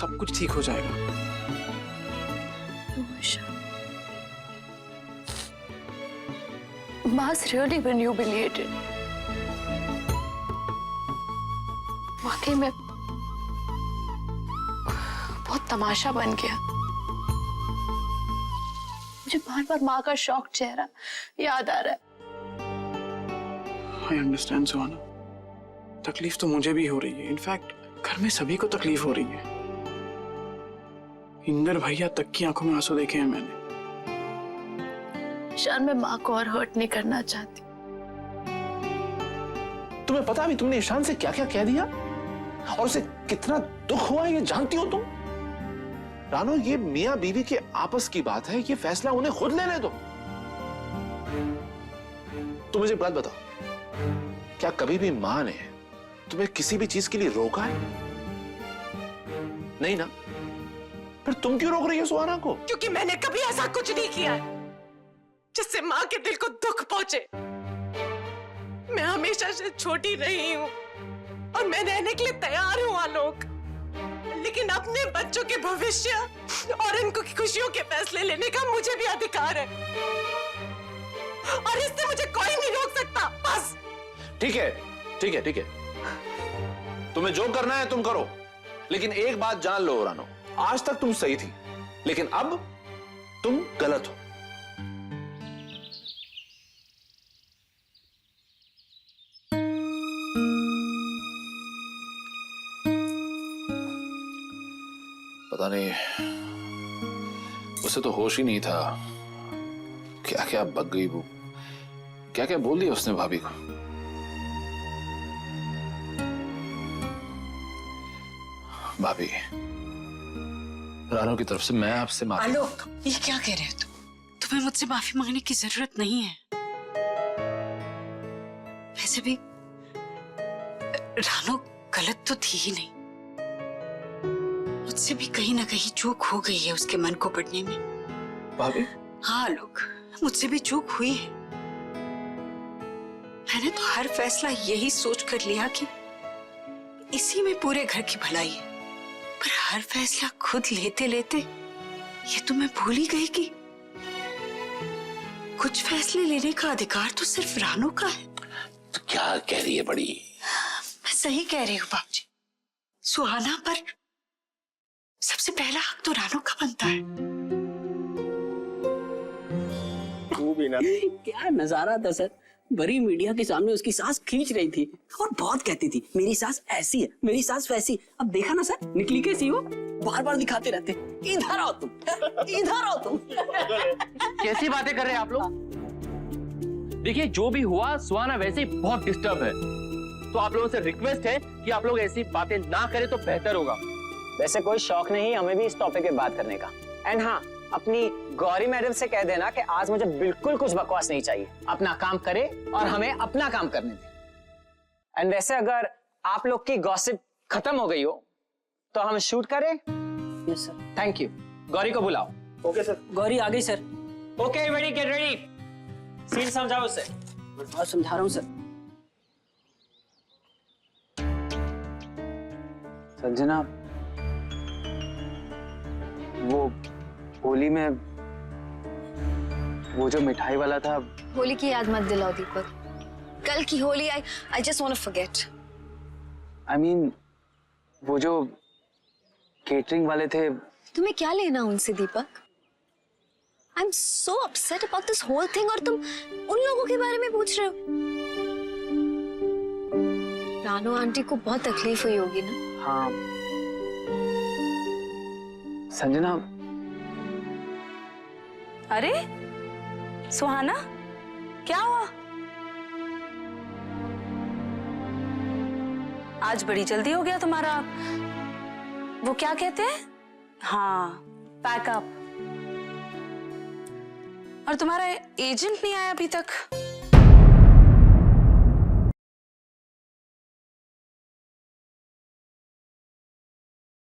सब कुछ ठीक हो जाएगा। Ma's really been humiliated. वाकई में बहुत तमाशा बन गया। मुझे बार बार माँ का शॉक चेहरा याद आ रहा है। I understand सुहाना, तकलीफ तो मुझे भी हो रही है। इनफैक्ट घर में सभी को तकलीफ हो रही है। इंदर भैया तक की आंखों में आंसू देखे हैं मैंने। ईशान, मैं माँ को और हर्ट नहीं करना चाहती। तुम्हें पता भी तुमने ईशान से क्या क्या कह दिया और उसे कितना दुख हुआ ये जानती हो तुम? रानो, ये मियां बीवी के आपस की बात है, ये फैसला उन्हें खुद लेने दो। तुम मुझे बात बताओ, क्या कभी भी मां ने तुम्हें किसी भी चीज के लिए रोका है? नहीं ना? फिर तुम क्यों रोक रही हो सुहाना को? क्योंकि मैंने कभी ऐसा कुछ नहीं किया है जिससे मां के दिल को दुख पहुंचे। मैं हमेशा से छोटी रही हूं और मैं रहने के लिए तैयार हूं आलोक, लेकिन अपने बच्चों के भविष्य और उनको खुशियों के फैसले लेने का मुझे भी अधिकार है और इससे मुझे कोई नहीं रोक सकता। बस ठीक है, ठीक है, ठीक है, तुम्हें जो करना है तुम करो, लेकिन एक बात जान लो रानो, आज तक तुम सही थी, लेकिन अब तुम गलत हो। पता नहीं, उसे तो होश ही नहीं था। क्या क्या बक गई वो, क्या क्या बोल दिया उसने भाभी को। भाभी, रानो की तरफ से मैं आपसे माफी। आलोक, ये क्या कह रहे हो तुम? तुम्हें मुझसे माफी मांगने की जरूरत नहीं है। वैसे भी रानो गलत तो थी ही नहीं, मुझसे भी कहीं ना कहीं चूक हो गई है उसके मन को पढ़ने में। भाभी? हाँ आलोक, मुझसे भी चूक हुई है। मैंने तो हर फैसला यही सोच कर लिया कि इसी में पूरे घर की भलाई है, पर हर फैसला खुद लेते लेते ये तो मैं भूल ही गई कि कुछ फैसले लेने का अधिकार तो सिर्फ रानो का है। तो क्या कह रही है बड़ी? मैं सही कह रही हूँ बाबूजी, सुहाना पर सबसे पहला हक तो रानो का बनता है। क्या नजारा था सर, बड़ी मीडिया के सामने उसकी सांस खींच रही थी और बहुत कहती थी मेरी सांस ऐसी है, मेरी सांस वैसी। अब देखा ना सर, निकली कैसी हो, बार बार दिखाते रहते, इधर आओ तुम, इधर आओ तुम। कैसी बातें कर रहे हैं आप लोग? देखिए, जो भी हुआ सुहाना वैसे ही बहुत डिस्टर्ब है, तो आप लोगों से रिक्वेस्ट है कि आप लोग ऐसी बातें ना करें तो बेहतर होगा। वैसे कोई शौक नहीं हमें भी इस टॉपिक पे बात करने का। एंड हाँ, अपनी गौरी मैडम से कह देना कि आज मुझे बिल्कुल कुछ बकवास नहीं चाहिए, अपना काम करे और हमें अपना काम करने दे। एंड वैसे अगर आप लोग की गॉसिप खत्म हो गई हो तो हम शूट करें? Yes sir. Thank you. Gauri को बुलाओ। Okay sir. गौरी आ गई sir. Okay everybody get ready. Scene समझाओ उसे। और समझा रहा हूँ सर। संजना, वो होली में वो जो मिठाई वाला था। होली की याद मत दिलाओ दीपक, कल की Holi I just want to forget. I mean वो जो केटरिंग वाले थे। तुम्हें क्या लेना उनसे Deepak? I am so upset about this whole thing और तुम उन लोगों के बारे में पूछ रहे हो। रानो आंटी को बहुत तकलीफ हुई होगी ना? हाँ संजना। अरे सुहाना, क्या हुआ? आज बड़ी जल्दी हो गया तुम्हारा। वो क्या कहते हैं, हाँ, पैकअप। और तुम्हारा एजेंट नहीं आया अभी तक?